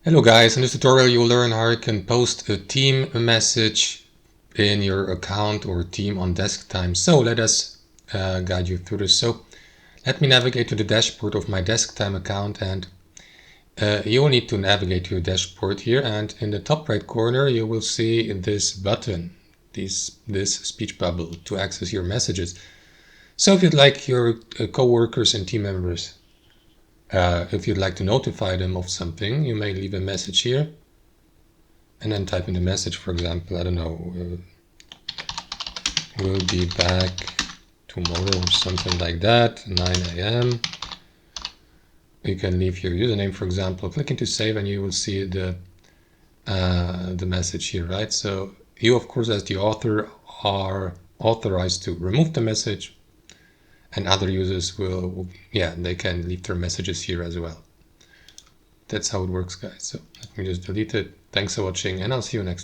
Hello guys, in this tutorial you'll learn how you can post a team message in your account or team on DeskTime. So let us guide you through this. So let me navigate to the dashboard of my DeskTime account, and you will need to navigate to your dashboard here, and in the top right corner you will see this button, this speech bubble to access your messages. So if you'd like your co-workers and team members, if you'd like to notify them of something, you may leave a message here and then type in the message, for example, I don't know, we'll be back tomorrow or something like that, 9 a.m. You can leave your username, for example, click into save, and you will see the message here, right? So you, of course, as the author, are authorized to remove the message, and other users will, they can leave their messages here as well. That's how it works, guys. So let me just delete it. Thanks for watching, and I'll see you next time.